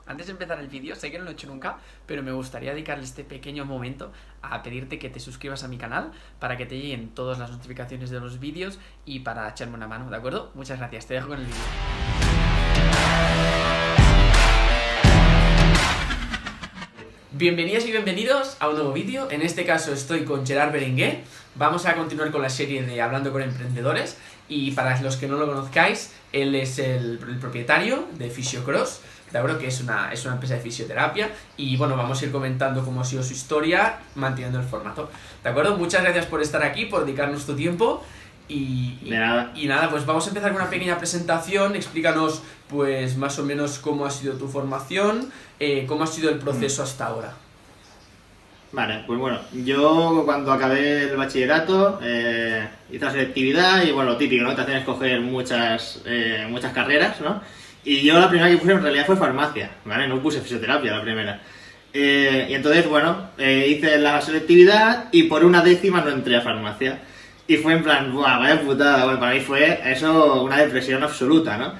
Antes de empezar el vídeo, sé que no lo he hecho nunca, pero me gustaría dedicarle este pequeño momento a pedirte que te suscribas a mi canal para que te lleguen todas las notificaciones de los vídeos y para echarme una mano, ¿de acuerdo? Muchas gracias, te dejo con el vídeo. Bienvenidas y bienvenidos a un nuevo vídeo. En este caso estoy con Gerard Berenguer. Vamos a continuar con la serie de Hablando con Emprendedores. Y para los que no lo conozcáis, él es el propietario de Fisiocross, de acuerdo, que es una empresa de fisioterapia. Y bueno, vamos a ir comentando cómo ha sido su historia, manteniendo el formato. ¿De acuerdo? Muchas gracias por estar aquí, por dedicarnos tu tiempo. Y nada, pues vamos a empezar con una pequeña presentación. Explícanos, pues, más o menos cómo ha sido tu formación, cómo ha sido el proceso hasta ahora. Vale, pues bueno, yo cuando acabé el bachillerato hice la selectividad y bueno, lo típico, ¿no? Te hacen escoger muchas carreras, ¿no? Y yo la primera que puse en realidad fue farmacia, ¿vale? No puse fisioterapia la primera. Y entonces, bueno, hice la selectividad y por una décima no entré a farmacia. Y fue en plan, ¡buah, vaya putada! Bueno, para mí fue eso una depresión absoluta, ¿no?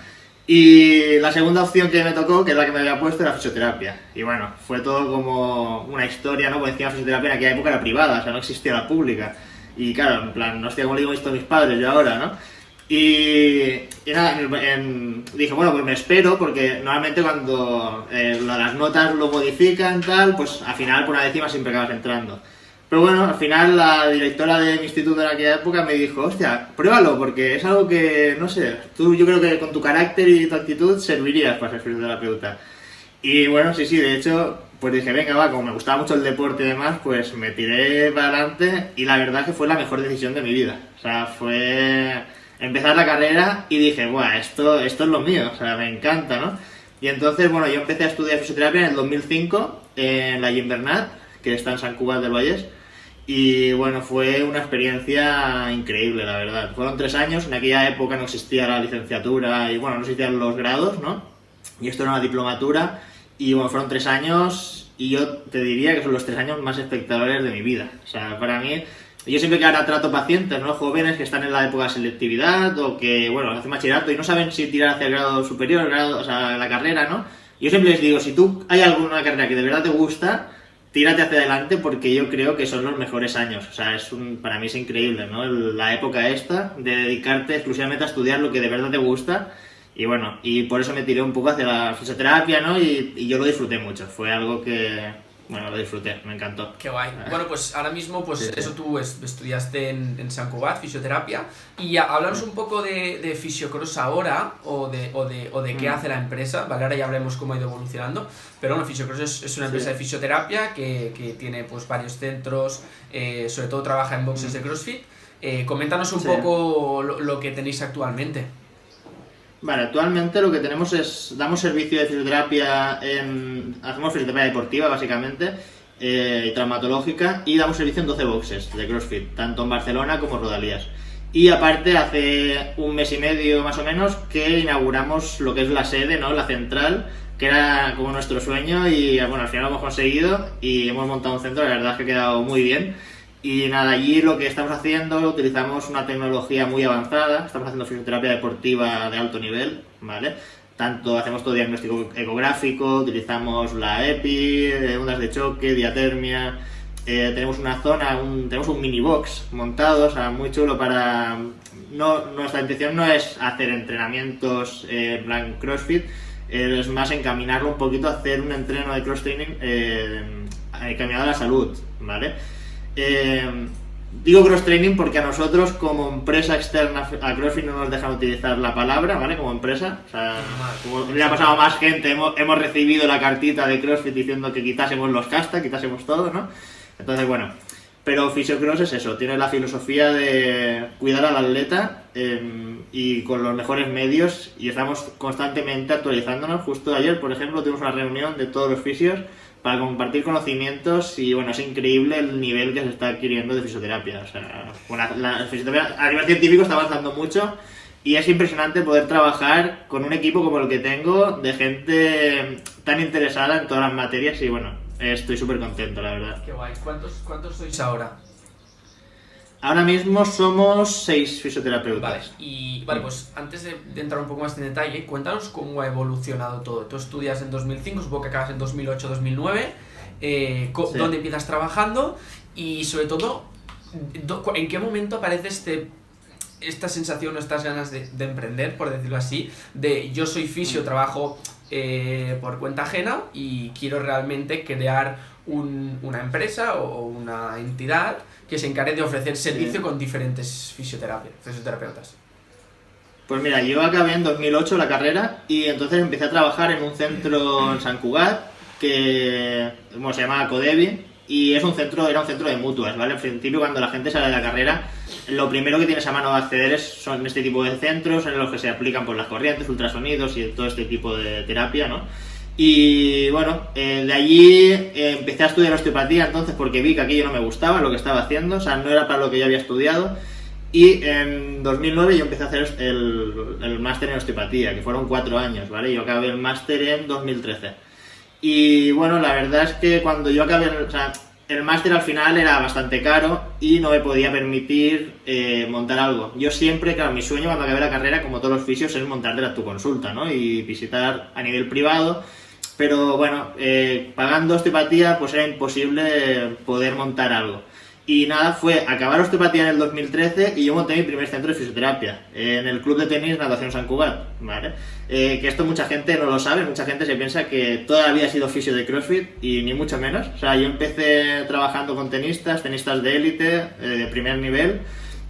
Y la segunda opción que me tocó, que es la que me había puesto, era fisioterapia. Y bueno, fue todo como una historia, ¿no? Porque encima fisioterapia en aquella época era privada, o sea, no existía la pública. Y claro, en plan, no estoy como le digo esto a mis padres yo ahora, ¿no? Y nada, dije, bueno, pues me espero, porque normalmente cuando las notas lo modifican, tal, pues al final por una décima siempre acabas entrando. Pero bueno, al final la directora de mi instituto en aquella época me dijo, hostia, pruébalo, porque es algo que, no sé, yo creo que con tu carácter y tu actitud servirías para ser fisioterapeuta. Y bueno, sí, de hecho, pues dije, venga, va, como me gustaba mucho el deporte y demás, pues me tiré para adelante y la verdad que fue la mejor decisión de mi vida. O sea, fue empezar la carrera y dije, buah, esto es lo mío, o sea, me encanta, ¿no? Y entonces, bueno, yo empecé a estudiar fisioterapia en el 2005 en la Gimbernat, que está en Sant Cugat del Vallès. Y bueno, fue una experiencia increíble, la verdad. Fueron 3 años, en aquella época no existía la licenciatura y bueno, no existían los grados, ¿no? Y esto era una diplomatura y bueno, fueron 3 años y yo te diría que son los 3 años más espectaculares de mi vida. O sea, para mí, yo siempre que ahora trato pacientes, ¿no? Jóvenes que están en la época de selectividad o que, bueno, hacen bachillerato y no saben si tirar hacia el grado superior, o sea, la carrera, ¿no? Yo siempre les digo, si tú hay alguna carrera que de verdad te gusta, tírate hacia adelante porque yo creo que son los mejores años. O sea, para mí es increíble, ¿no? La época esta de dedicarte exclusivamente a estudiar lo que de verdad te gusta. Y bueno, y por eso me tiré un poco hacia la fisioterapia, ¿no? Y yo lo disfruté mucho. Fue algo que, bueno, lo disfruté, me encantó. Qué guay. Bueno, pues ahora mismo, pues sí. Eso tú estudiaste en Sant Cugat, fisioterapia. Y háblanos un poco de Fisiocross ahora, o de qué hace la empresa, ¿vale? Ahora ya hablaremos cómo ha ido evolucionando. Pero bueno, Fisiocross es una empresa de fisioterapia que tiene pues varios centros, sobre todo trabaja en boxes de CrossFit. Coméntanos un poco lo que tenéis actualmente. Vale, actualmente lo que tenemos es, damos servicio de fisioterapia, hacemos fisioterapia deportiva básicamente, y traumatológica, y damos servicio en 12 boxes de CrossFit, tanto en Barcelona como en Rodalías. Y aparte hace 1 mes y medio más o menos que inauguramos lo que es la sede, ¿no? La central, que era como nuestro sueño y bueno, al final lo hemos conseguido y hemos montado un centro, la verdad es que ha quedado muy bien. Y nada, allí lo que estamos haciendo, utilizamos una tecnología muy avanzada, estamos haciendo fisioterapia deportiva de alto nivel, ¿vale? Tanto hacemos todo diagnóstico ecográfico, utilizamos la EPI, ondas de choque, diatermia, tenemos una zona, tenemos un mini box montado, o sea, muy chulo para... nuestra intención no es hacer entrenamientos en plan CrossFit, es más encaminarlo un poquito a hacer un entreno de cross-training encaminado a la salud, ¿vale? Digo cross-training porque a nosotros como empresa externa a CrossFit no nos dejan utilizar la palabra, ¿vale? Como empresa, o sea, como le ha pasado a más gente, hemos recibido la cartita de CrossFit diciendo que quitásemos los casta, quitásemos todo, ¿no? Entonces, bueno, pero Fisiocross es eso, tiene la filosofía de cuidar al atleta y con los mejores medios y estamos constantemente actualizándonos. Justo ayer, por ejemplo, tuvimos una reunión de todos los fisios para compartir conocimientos y bueno, es increíble el nivel que se está adquiriendo de fisioterapia. O sea, bueno, la fisioterapia a nivel científico está avanzando mucho y es impresionante poder trabajar con un equipo como el que tengo, de gente tan interesada en todas las materias y bueno, estoy súper contento, la verdad. Qué guay. ¿Cuántos sois ahora? Ahora mismo somos 6 fisioterapeutas. Vale, y vale, pues antes de entrar un poco más en detalle, cuéntanos cómo ha evolucionado todo. Tú estudias en 2005, supongo que acabas en 2008-2009, Sí. ¿dónde empiezas trabajando? Y sobre todo, ¿en qué momento aparece esta sensación o estas ganas de emprender, por decirlo así, de yo soy fisio, trabajo por cuenta ajena y quiero realmente crear una empresa o una entidad que se encargue de ofrecer servicio con diferentes fisioterapeutas? Pues mira, yo acabé en 2008 la carrera y entonces empecé a trabajar en un centro en Sant Cugat que se llama Codevi, y era un centro de mutuas, ¿vale? Al principio, cuando la gente sale de la carrera, lo primero que tienes a mano de acceder son este tipo de centros en los que se aplican las corrientes, ultrasonidos y todo este tipo de terapia, ¿no? Y bueno, de allí empecé a estudiar osteopatía entonces porque vi que aquello no me gustaba, lo que estaba haciendo, o sea, no era para lo que yo había estudiado. Y en 2009 yo empecé a hacer el máster en osteopatía, que fueron 4 años, ¿vale? Yo acabé el máster en 2013. Y bueno, la verdad es que cuando yo acabé, el máster al final era bastante caro y no me podía permitir montar algo. Yo siempre, claro, mi sueño cuando acabé la carrera, como todos los fisios, es montarte tu consulta, ¿no? Y visitar a nivel privado. Pero bueno, pagando osteopatía pues era imposible poder montar algo. Y nada, fue acabar osteopatía en el 2013 y yo monté mi primer centro de fisioterapia en el club de tenis Natación Sant Cugat, ¿vale? Que esto mucha gente no lo sabe, mucha gente se piensa que todavía he sido fisio de CrossFit y ni mucho menos. O sea, yo empecé trabajando con tenistas de élite, de primer nivel,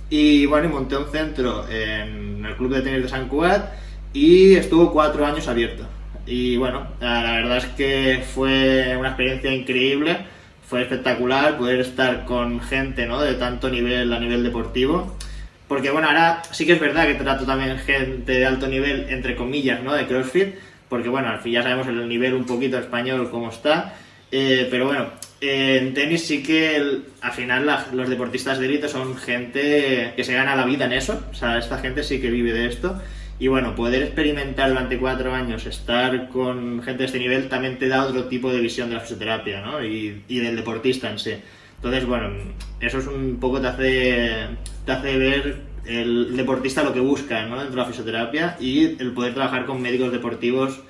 y bueno, y monté un centro en el club de tenis de Sant Cugat y estuvo 4 años abierto. Y bueno, la verdad es que fue una experiencia increíble. Fue espectacular poder estar con gente, ¿no?, de tanto nivel a nivel deportivo. Porque bueno, ahora sí que es verdad que trato también gente de alto nivel, entre comillas, ¿no?, de CrossFit. Porque bueno, al fin ya sabemos el nivel un poquito español cómo está. Pero bueno, en tenis sí que al final los deportistas de élite son gente que se gana la vida en eso. O sea, esta gente sí que vive de esto. Y bueno, poder experimentar durante 4 años, estar con gente de este nivel, también te da otro tipo de visión de la fisioterapia, ¿no? Y del deportista en sí. Entonces, bueno, eso es un poco te hace ver el deportista lo que busca, ¿no?, dentro de la fisioterapia, y el poder trabajar con médicos deportivos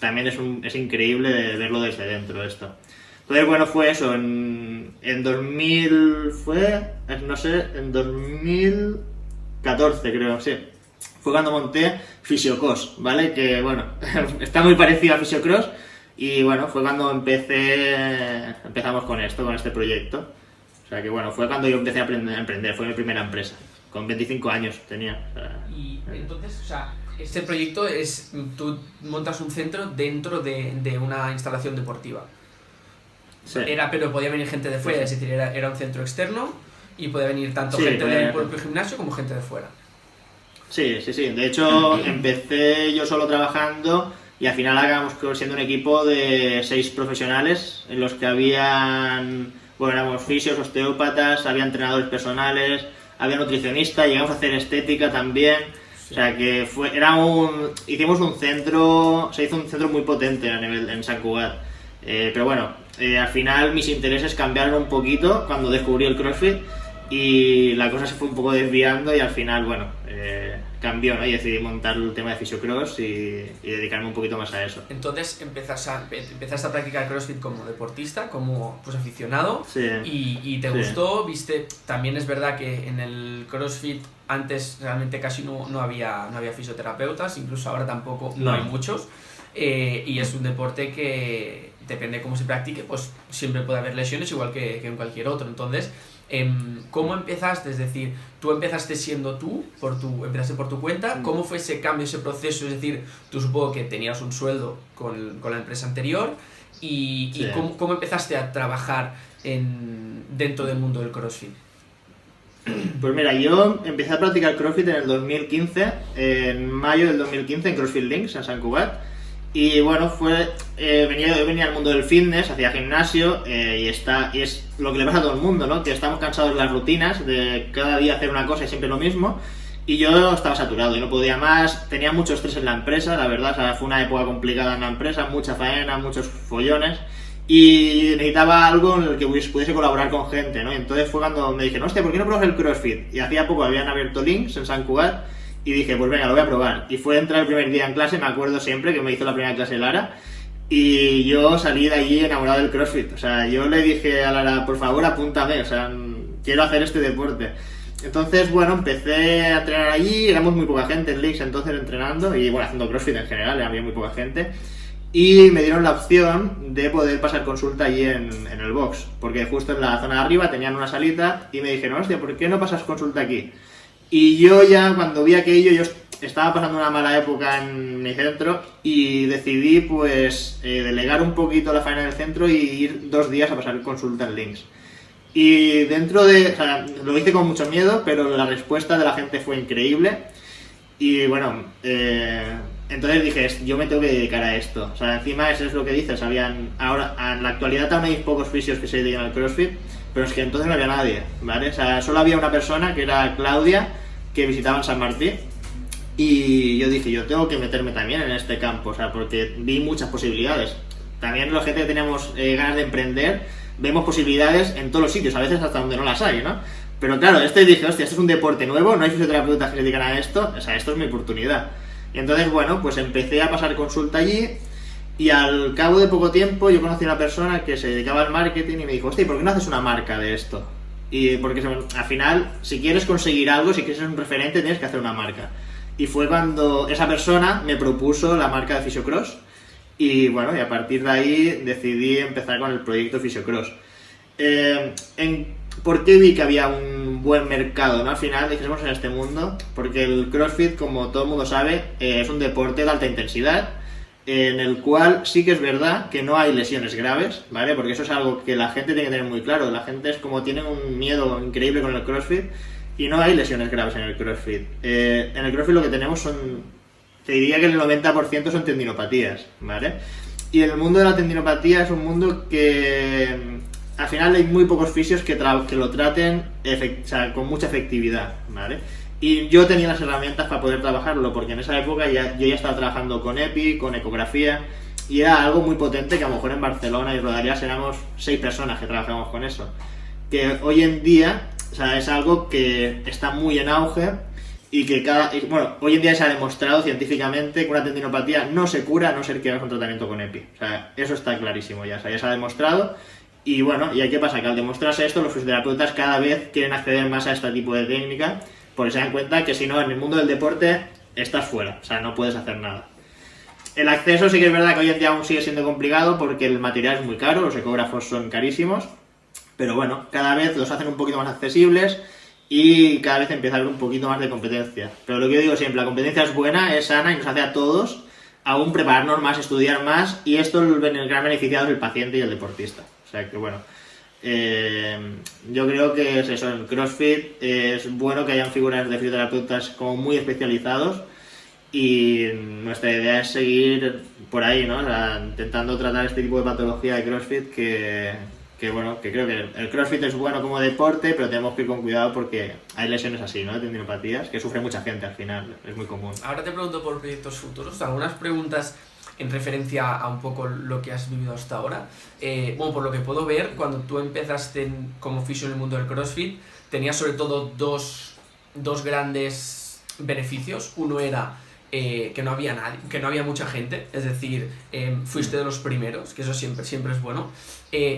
también es increíble de verlo desde dentro esto. Entonces, bueno, fue eso, en 2014 creo, sí. Fue cuando monté Fisiocross, ¿vale? Que bueno, está muy parecido a Fisiocross. Y bueno, fue cuando empezamos con este proyecto. O sea que bueno, fue cuando yo empecé a emprender, fue mi primera empresa. Con 25 años tenía. O sea, y entonces, o sea, este proyecto es, tú montas un centro dentro de una instalación deportiva. sí. Pero podía venir gente de fuera, Sí. es decir, era un centro externo y podía venir tanto Sí, gente del propio gimnasio como gente de fuera. Sí. De hecho, empecé yo solo trabajando y al final acabamos siendo un equipo de 6 profesionales en los que éramos fisios, osteópatas, había entrenadores personales, había nutricionista, llegamos a hacer estética también. Sí. O sea que se hizo un centro muy potente en Sant Cugat. Pero bueno, al final mis intereses cambiaron un poquito cuando descubrí el CrossFit. Y la cosa se fue un poco desviando y al final, bueno, cambió, ¿no? Y decidí montar el tema de Fisiocross y dedicarme un poquito más a eso. Entonces empezaste a practicar CrossFit como deportista, como pues aficionado. Sí. Y te gustó, viste. También es verdad que en el CrossFit antes realmente casi no había fisioterapeutas, incluso ahora tampoco no hay muchos. Y es un deporte que depende de cómo se practique, pues siempre puede haber lesiones igual que en cualquier otro. Entonces, ¿cómo empezaste? Es decir, tú empezaste siendo tú, empezaste por tu cuenta. ¿Cómo fue ese cambio, ese proceso? Es decir, tú supongo que tenías un sueldo con la empresa anterior y Sí. ¿cómo empezaste a trabajar dentro del mundo del CrossFit? Pues mira, yo empecé a practicar CrossFit en el 2015, en mayo del 2015 en CrossFit Links, en Sant Cugat. Y bueno, yo venía al mundo del fitness, hacía gimnasio, y es lo que le pasa a todo el mundo, ¿no? Que estamos cansados de las rutinas, de cada día hacer una cosa y siempre lo mismo. Y yo estaba saturado y no podía más, tenía mucho estrés en la empresa, la verdad, o sea, fue una época complicada en la empresa, mucha faena, muchos follones. y necesitaba algo en el que pudiese colaborar con gente, ¿no? Y entonces fue cuando me dije, hostia, ¿por qué no pruebas el CrossFit? Y hacía poco habían abierto links en San Cugat y dije, pues venga, lo voy a probar. Y fue entrar el primer día en clase, me acuerdo siempre que me hizo la primera clase Lara, y yo salí de allí enamorado del CrossFit. O sea, yo le dije a Lara, por favor, apúntame, o sea, quiero hacer este deporte. Entonces, bueno, empecé a entrenar allí, éramos muy poca gente en links entonces entrenando, y bueno, haciendo CrossFit en general, había muy poca gente. Y me dieron la opción de poder pasar consulta allí en el box, porque justo en la zona de arriba tenían una salita y me dijeron, hostia, ¿por qué no pasas consulta aquí? Y yo ya cuando vi aquello, yo estaba pasando una mala época en mi centro y decidí pues delegar un poquito la faena del centro y ir 2 días a pasar consulta en links. Y dentro de, o sea, lo hice con mucho miedo, pero la respuesta de la gente fue increíble. Y bueno, entonces dije, yo me tengo que dedicar a esto. O sea, encima eso es lo que dices, ahora, en la actualidad aún hay pocos fisios que se dedican al CrossFit, pero es que entonces no había nadie, ¿vale? O sea, solo había una persona, que era Claudia, que visitaba en San Martín, y yo dije, yo tengo que meterme también en este campo, o sea, porque vi muchas posibilidades. También la gente que teníamos ganas de emprender, vemos posibilidades en todos los sitios, a veces hasta donde no las hay, ¿no? Pero claro, dije, hostia, esto es un deporte nuevo, no hay fisioterapeutas que se dedican a esto, o sea, esto es mi oportunidad. Y entonces, bueno, pues empecé a pasar consulta allí y al cabo de poco tiempo yo conocí a una persona que se dedicaba al marketing y me dijo, hostia, ¿por qué no haces una marca de esto? Y porque al final, si quieres conseguir algo, si quieres ser un referente, tienes que hacer una marca. Y fue cuando esa persona me propuso la marca de Fisiocross y bueno, y a partir de ahí decidí empezar con el proyecto Fisiocross. ¿Por qué vi que había un buen mercado, ¿no? Al final, dijésemos en este mundo, porque el CrossFit, como todo el mundo sabe, es un deporte de alta intensidad, en el cual sí que es verdad que no hay lesiones graves, ¿vale? Porque eso es algo que la gente tiene que tener muy claro. La gente es como tiene un miedo increíble con el CrossFit y no hay lesiones graves en el CrossFit. En el CrossFit lo que tenemos te diría que el 90% son tendinopatías, ¿vale? Y el mundo de la tendinopatía es un mundo que al final hay muy pocos fisios que lo traten con mucha efectividad, ¿vale? Y yo tenía las herramientas para poder trabajarlo, porque en esa época yo ya estaba trabajando con EPI, con ecografía, y era algo muy potente que a lo mejor en Barcelona y Rodalias éramos 6 personas que trabajamos con eso. Que hoy en día, o sea, es algo que está muy en auge y que hoy en día se ha demostrado científicamente que una tendinopatía no se cura a no ser que hagas un tratamiento con EPI. O sea, eso está clarísimo ya, o sea, ya se ha demostrado. Y bueno, ¿y qué pasa? Que al demostrarse esto, los fisioterapeutas cada vez quieren acceder más a este tipo de técnica, porque se dan cuenta que si no, en el mundo del deporte estás fuera, o sea, no puedes hacer nada. El acceso sí que es verdad que hoy en día aún sigue siendo complicado porque el material es muy caro, los ecógrafos son carísimos, pero bueno, cada vez los hacen un poquito más accesibles y cada vez empieza a haber un poquito más de competencia. Pero lo que yo digo siempre, la competencia es buena, es sana y nos hace a todos aún prepararnos más, estudiar más, y esto el gran beneficiado es el paciente y el deportista. O sea que bueno, yo creo que es eso, en CrossFit es bueno que hayan figuras de fisioterapeutas como muy especializados y nuestra idea es seguir por ahí, ¿no? O sea, intentando tratar este tipo de patología de CrossFit que bueno, que creo que el CrossFit es bueno como deporte, pero tenemos que ir con cuidado porque hay lesiones así, ¿no? De tendinopatías que sufre mucha gente al final, es muy común. Ahora te pregunto por proyectos futuros, algunas preguntas en referencia a un poco lo que has vivido hasta ahora. Bueno, por lo que puedo ver, cuando tú empezaste como fisio en el mundo del CrossFit, tenías sobre todo dos grandes beneficios. Uno era que no había nadie, que no había mucha gente, es decir, fuiste de los primeros, que eso siempre es bueno,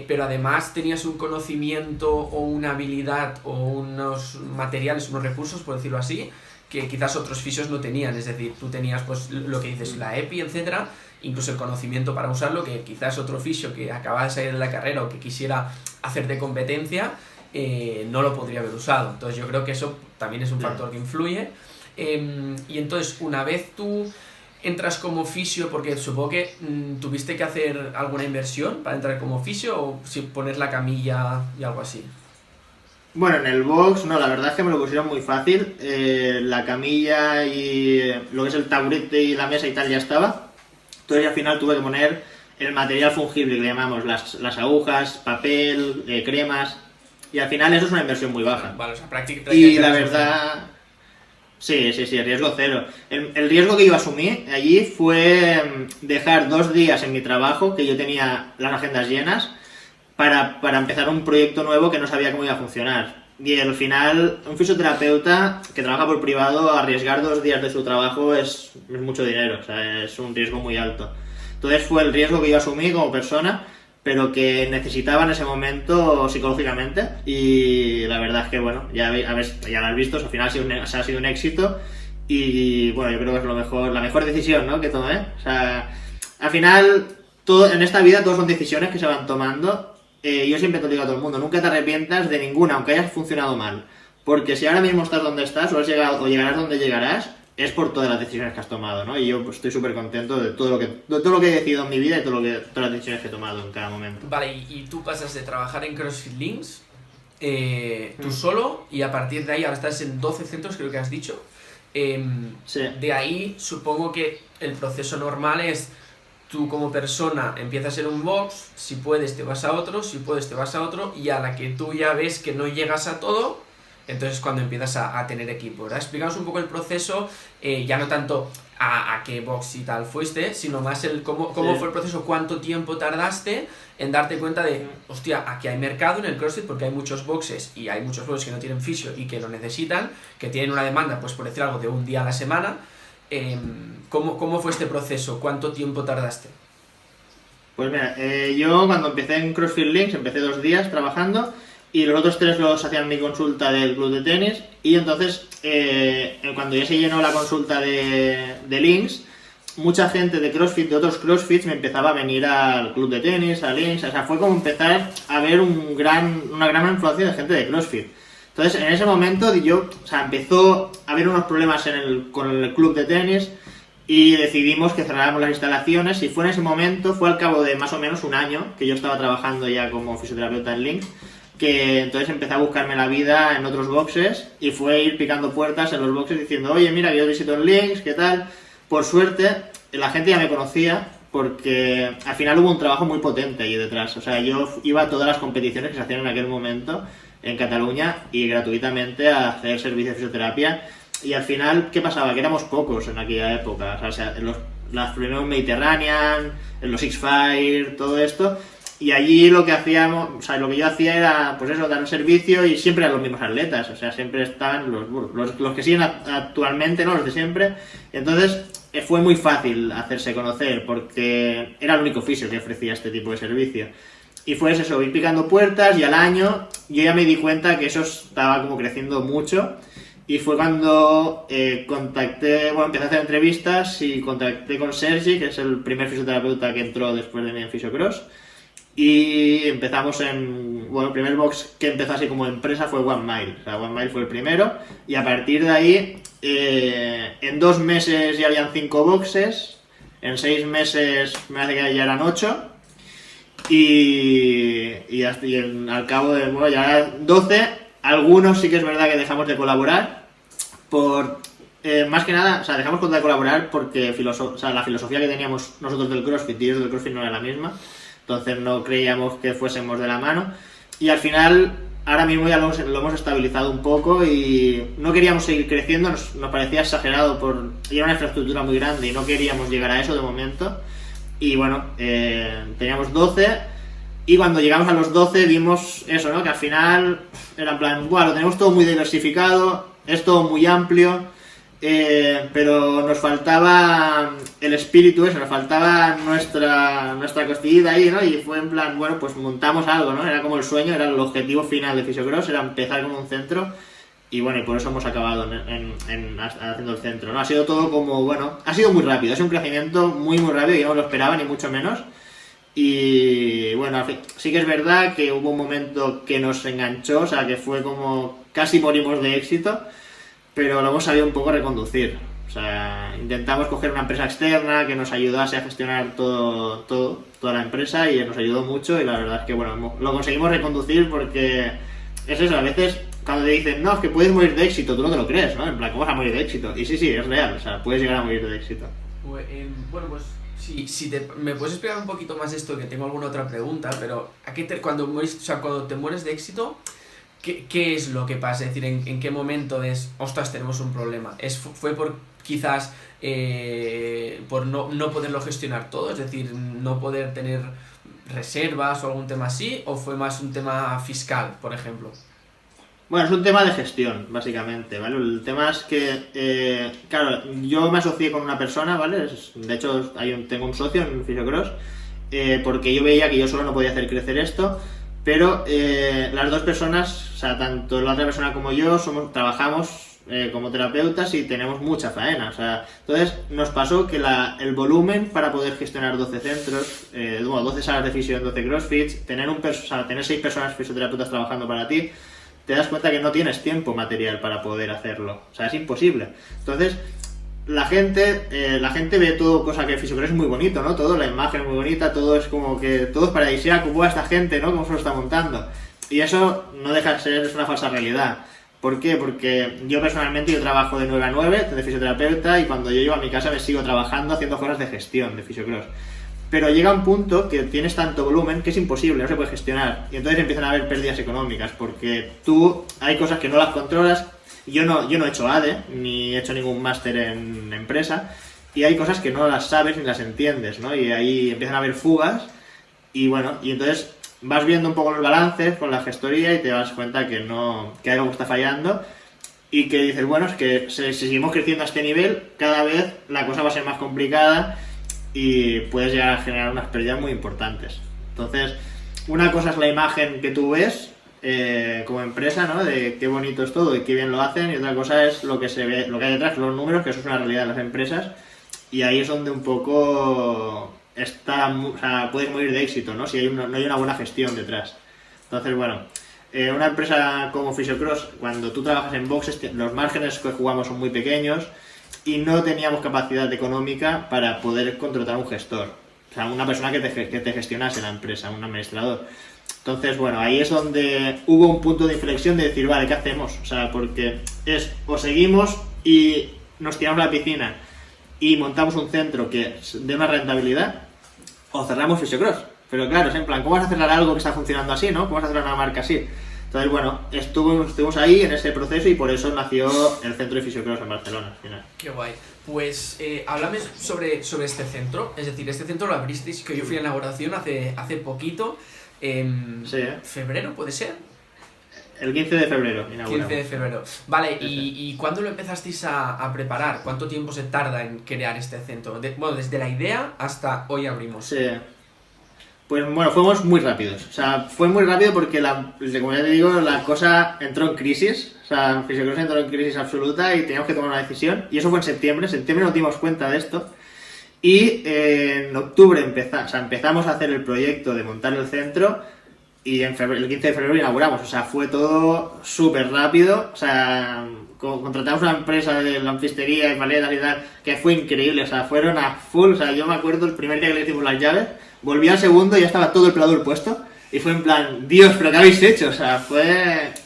pero además tenías un conocimiento o una habilidad o unos materiales, unos recursos, por decirlo así, que quizás otros fisios no tenían. Es decir, tú tenías pues lo que dices, la EPI, etcétera, incluso el conocimiento para usarlo, que quizás otro fisio que acaba de salir de la carrera o que quisiera hacer de competencia no lo podría haber usado. Entonces yo creo que eso también es un factor que influye. Y entonces, una vez tú entras como fisio, porque supongo que tuviste que hacer alguna inversión para entrar como fisio, o si poner la camilla y algo así. Bueno, en el box, no, la verdad es que me lo pusieron muy fácil. La camilla y lo que es el taburete y la mesa y tal ya estaba. Entonces al final tuve que poner el material fungible que le llamamos, las agujas, papel, cremas, y al final eso es una inversión muy baja. Vale, o sea, prácticamente. Y la verdad... Sí, riesgo cero. El riesgo que yo asumí allí fue dejar 2 días en mi trabajo, que yo tenía las agendas llenas, para empezar un proyecto nuevo que no sabía cómo iba a funcionar. Y al final, un fisioterapeuta que trabaja por privado, arriesgar 2 días de su trabajo es mucho dinero, o sea, es un riesgo muy alto. Entonces fue el riesgo que yo asumí como persona, pero que necesitaba en ese momento psicológicamente, y la verdad es que bueno, ya lo has visto, al final ha sido un éxito, y bueno, yo creo que es la mejor decisión, ¿no?, que tomé. O sea, al final, en esta vida todos son decisiones que se van tomando. Yo siempre te lo digo a todo el mundo, nunca te arrepientas de ninguna, aunque hayas funcionado mal, porque si ahora mismo estás donde estás, o llegarás donde llegarás, es por todas las decisiones que has tomado, ¿no? Y yo pues, estoy súper contento de todo lo que he decidido en mi vida y todas las decisiones que he tomado en cada momento. Vale, y tú pasas de trabajar en CrossFit Links tú solo, y a partir de ahí ahora estás en 12 centros, creo que has dicho. Sí. De ahí supongo que el proceso normal es: tú como persona empiezas en un box, si puedes te vas a otro, si puedes te vas a otro, y a la que tú ya ves que no llegas a todo, entonces cuando empiezas a tener equipo, ¿verdad? Explícanos un poco el proceso, ya no tanto a qué box y tal fuiste, sino más el cómo fue el proceso, cuánto tiempo tardaste en darte cuenta de, hostia, aquí hay mercado en el CrossFit, porque hay muchos boxes y hay muchos boxes que no tienen fisio y que lo necesitan, que tienen una demanda, pues por decir algo, de un día a la semana. ¿Cómo fue este proceso? ¿Cuánto tiempo tardaste? Pues mira, yo cuando empecé en CrossFit Links empecé 2 días trabajando, y los otros 3 los hacían mi consulta del club de tenis, y entonces cuando ya se llenó la consulta de Links, mucha gente de CrossFit, de otros CrossFits, me empezaba a venir al club de tenis, a Links, o sea, fue como empezar a ver una gran influencia de gente de CrossFit. Entonces, en ese momento empezó a haber unos problemas con el club de tenis, y decidimos que cerráramos las instalaciones, y fue en ese momento, fue al cabo de más o menos un año que yo estaba trabajando ya como fisioterapeuta en Links, que entonces empecé a buscarme la vida en otros boxes, y fue ir picando puertas en los boxes diciendo, oye, mira, que yo visito en Links, ¿qué tal? Por suerte, la gente ya me conocía, porque al final hubo un trabajo muy potente ahí detrás. O sea, yo iba a todas las competiciones que se hacían en aquel momento en Cataluña, y gratuitamente a hacer servicio de fisioterapia. Y al final, ¿qué pasaba? Que éramos pocos en aquella época. O sea, en los primeros Mediterranean, en los X-Fire, todo esto. Y allí lo que yo hacía era, pues eso, dar el servicio, y siempre eran los mismos atletas. O sea, siempre estaban los que siguen actualmente, ¿no? Los de siempre. Entonces, fue muy fácil hacerse conocer, porque era el único fisio que ofrecía este tipo de servicio. Y fue eso, ir picando puertas, y al año yo ya me di cuenta que eso estaba como creciendo mucho. Y fue cuando empecé a hacer entrevistas, y contacté con Sergi, que es el primer fisioterapeuta que entró después de mí en Fisiocross. Y empezamos el primer box que empezó así como empresa fue One Mile. O sea, One Mile fue el primero, y a partir de ahí, en 2 meses ya habían 5 boxes, en 6 meses me hace que ya eran 8, y al cabo de, ya 12, algunos sí que es verdad que dejamos de colaborar, más que nada, o sea, dejamos de colaborar porque la filosofía que teníamos nosotros del CrossFit y ellos del CrossFit no era la misma. Entonces no creíamos que fuésemos de la mano, y al final ahora mismo ya lo hemos estabilizado un poco, y no queríamos seguir creciendo, nos parecía exagerado, era una infraestructura muy grande y no queríamos llegar a eso de momento. Y bueno, teníamos 12, y cuando llegamos a los 12 vimos eso, ¿no? Que al final era en plan, lo tenemos todo muy diversificado, es todo muy amplio, pero nos faltaba el espíritu nos faltaba nuestra costillita ahí, ¿no? Y fue en plan, pues montamos algo, ¿no? Era como el sueño, era el objetivo final de Fisiocross, era empezar con un centro, y bueno, y por eso hemos acabado haciendo el centro, ¿no? Ha sido todo como, ha sido muy rápido, ha sido un crecimiento muy muy rápido, y no lo esperaba ni mucho menos. Y bueno, sí que es verdad que hubo un momento que nos enganchó, o sea, que fue como casi morimos de éxito, pero lo hemos sabido un poco reconducir. O sea, intentamos coger una empresa externa que nos ayudase a gestionar toda la empresa, y nos ayudó mucho, y la verdad es que lo conseguimos reconducir, porque es eso, a veces cuando te dicen, no, es que puedes morir de éxito, tú no te lo crees, ¿no? En plan, ¿cómo vas a morir de éxito? Y sí, es real, o sea, puedes llegar a morir de éxito. Pues si me puedes explicar un poquito más esto, que tengo alguna otra pregunta, pero cuando te mueres de éxito, ¿Qué es lo que pasa? Es decir, ¿en qué momento ostras, tenemos un problema? ¿Fue por quizás por no poderlo gestionar todo? Es decir, no poder tener reservas o algún tema así, ¿o fue más un tema fiscal, por ejemplo? Bueno, es un tema de gestión, básicamente, ¿vale? El tema es que, claro, yo me asocié con una persona, ¿vale? De hecho, tengo un socio en Fisiocross, porque yo veía que yo solo no podía hacer crecer esto, pero las dos personas, o sea, tanto la otra persona como yo, trabajamos como terapeutas y tenemos mucha faena, o sea, entonces nos pasó que el volumen para poder gestionar 12 centros, 12 salas de fisio en 12 CrossFits, tener 6 personas fisioterapeutas trabajando para ti, te das cuenta que no tienes tiempo material para poder hacerlo. O sea, es imposible. Entonces, la gente ve todo, cosa que Fisiocross es muy bonito, ¿no? Todo, la imagen es muy bonita, todo es como que todo es paradisíaco, como esta gente, ¿no? Cómo se lo está montando. Y eso no deja de ser, es una falsa realidad. ¿Por qué? Porque yo personalmente trabajo de 9 a 9 de fisioterapeuta, y cuando yo llego a mi casa me sigo trabajando haciendo cosas de gestión de Fisiocross. Pero llega un punto que tienes tanto volumen que es imposible, no se puede gestionar. Y entonces empiezan a haber pérdidas económicas, porque hay cosas que no las controlas. Yo no he hecho ADE, ni he hecho ningún máster en empresa, y hay cosas que no las sabes ni las entiendes, ¿no? Y ahí empiezan a haber fugas, y bueno, y entonces vas viendo un poco los balances con la gestoría y te das cuenta que algo está fallando, y que dices, bueno, es que si seguimos creciendo a este nivel, cada vez la cosa va a ser más complicada, y puedes llegar a generar unas pérdidas muy importantes. Entonces, una cosa es la imagen que tú ves como empresa, ¿no? De qué bonito es todo y qué bien lo hacen, y otra cosa es lo que se ve, lo que hay detrás, los números, que eso es una realidad de las empresas, y ahí es donde un poco o sea, puedes morir de éxito, ¿no? Si no hay una buena gestión detrás. Entonces, bueno, una empresa como Fisiocross, cuando tú trabajas en boxes, los márgenes que jugamos son muy pequeños, y no teníamos capacidad económica para poder contratar un gestor, o sea, una persona que te gestionase la empresa, un administrador. Entonces, bueno, ahí es donde hubo un punto de inflexión de decir, vale, ¿qué hacemos? O sea, porque o seguimos y nos tiramos a la piscina y montamos un centro que dé una rentabilidad, o cerramos Fisiocross. Pero claro, es en plan, ¿cómo vas a cerrar algo que está funcionando así, no? ¿Cómo vas a cerrar una marca así? Entonces, bueno, estuvimos ahí en ese proceso, y por eso nació el centro de Fisiocross en Barcelona, al final. Qué guay. Pues háblame sobre este centro. Es decir, este centro lo abristeis, que yo fui a la inauguración hace poquito, Sí, febrero, ¿puede ser? El 15 de febrero inauguramos. 15 de febrero. Vale, ¿y cuándo lo empezasteis a preparar? ¿Cuánto tiempo se tarda en crear este centro? Bueno, desde la idea hasta hoy abrimos. Sí. Pues bueno, fuimos muy rápidos. O sea, fue muy rápido porque, como ya te digo, la cosa entró en crisis. O sea, Fisiocross entró en crisis absoluta y teníamos que tomar una decisión. Y eso fue en septiembre. En septiembre nos dimos cuenta de esto. Y en octubre empezamos a hacer el proyecto de montar el centro. Y el 15 de febrero inauguramos. O sea, fue todo súper rápido. O sea, contratamos una empresa de lampistería y paletas y tal, que fue increíble. O sea, fueron a full. O sea, yo me acuerdo el primer día que le hicimos las llaves, volví al segundo y ya estaba todo el pladur puesto. Y fue en plan, Dios, ¿pero qué habéis hecho? O sea,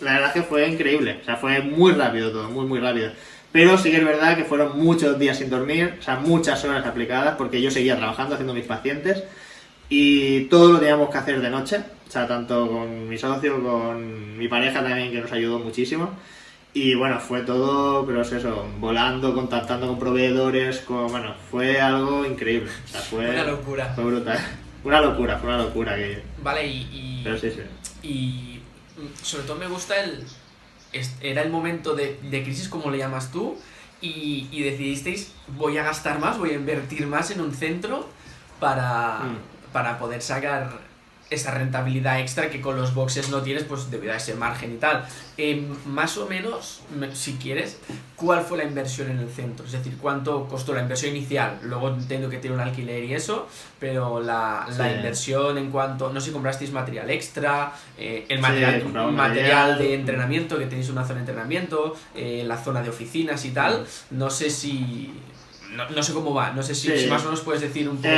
la verdad que fue increíble. O sea, fue muy rápido todo, muy, muy rápido. Pero sí que es verdad que fueron muchos días sin dormir, o sea, muchas horas aplicadas, porque yo seguía trabajando, haciendo mis pacientes, y todo lo teníamos que hacer de noche. O sea, tanto con mi socio, con mi pareja también, que nos ayudó muchísimo. Y bueno, fue todo, pero es eso, volando, contactando con proveedores, bueno, fue algo increíble. O sea, fue una locura. Fue brutal. Fue una locura aquello. Vale, pero sí. Y sobre todo me gusta era el momento de crisis, como le llamas tú, y decidisteis, voy a gastar más, voy a invertir más en un centro para poder sacar esa rentabilidad extra que con los boxes no tienes, pues debido a ese margen y tal. Más o menos, si quieres, ¿cuál fue la inversión en el centro? Es decir, ¿cuánto costó la inversión inicial? Luego entiendo que tiene un alquiler y eso, pero la inversión en cuanto, no sé si comprasteis material extra, el material de entrenamiento, que tenéis una zona de entrenamiento, la zona de oficinas y tal, no sé si... No sé cómo va, no sé si más o menos puedes decir un poco.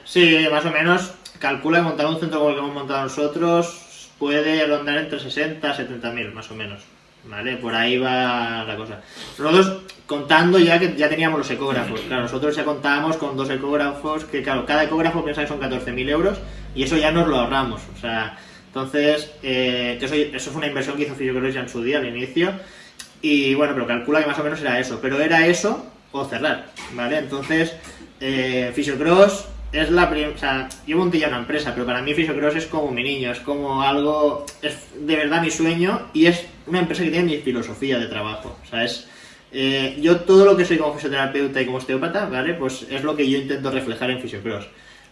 Sí, más o menos. Calcula que montar un centro como el que hemos montado nosotros puede rondar entre 60 a 70 mil, más o menos. ¿Vale? Por ahí va la cosa. Nosotros, contando ya que ya teníamos los ecógrafos, claro, nosotros ya contábamos con 2 ecógrafos, que claro, cada ecógrafo pensáis son 14.000 euros, y eso ya nos lo ahorramos. O sea, Entonces, eso fue una inversión que hizo Physiocross ya en su día, al inicio, y bueno, pero calcula que más o menos era eso, pero era eso o cerrar, ¿vale? Entonces, Physiocross es o sea, yo monté ya una empresa, pero para mí Physiocross es como mi niño, es como algo, es de verdad mi sueño, y es una empresa que tiene mi filosofía de trabajo, o sea, yo todo lo que soy como fisioterapeuta y como osteópata, ¿vale? Pues es lo que yo intento reflejar en Physiocross.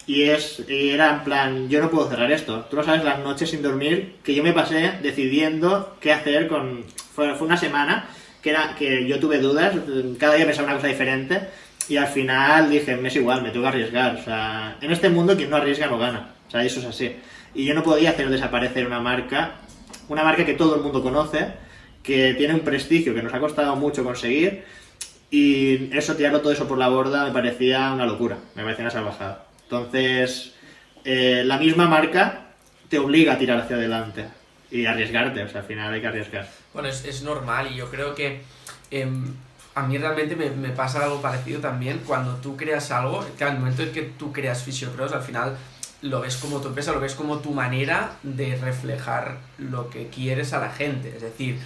Y era en plan, yo no puedo cerrar esto. Tú no sabes las noches sin dormir que yo me pasé decidiendo qué hacer Fue una semana que yo tuve dudas, cada día pensaba una cosa diferente, y al final dije, me es igual, me tengo que arriesgar. O sea, en este mundo quien no arriesga no gana. O sea, eso es así. Y yo no podía hacer desaparecer una marca que todo el mundo conoce, que tiene un prestigio que nos ha costado mucho conseguir, y tirarlo todo eso por la borda me parecía una locura, me parecía una salvajada. Entonces, la misma marca te obliga a tirar hacia adelante y arriesgarte, o sea, al final hay que arriesgar. Bueno, es normal, y yo creo que a mí realmente me pasa algo parecido también. Cuando tú creas algo, que al momento en que tú creas Physiocross, al final lo ves como tu empresa, lo ves como tu manera de reflejar lo que quieres a la gente. Es decir,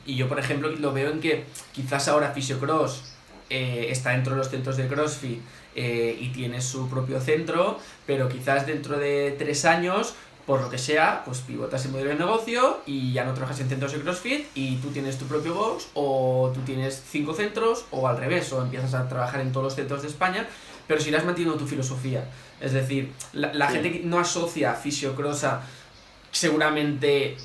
y yo, por ejemplo, lo veo en que quizás ahora Physiocross está dentro de los centros de CrossFit y tiene su propio centro, pero quizás dentro de 3 años, por lo que sea, pues pivotas el modelo de negocio y ya no trabajas en centros de CrossFit y tú tienes tu propio box, o tú tienes 5 centros, o al revés, o empiezas a trabajar en todos los centros de España, pero si irás manteniendo tu filosofía. Es decir, la gente que no asocia Physiocross a seguramente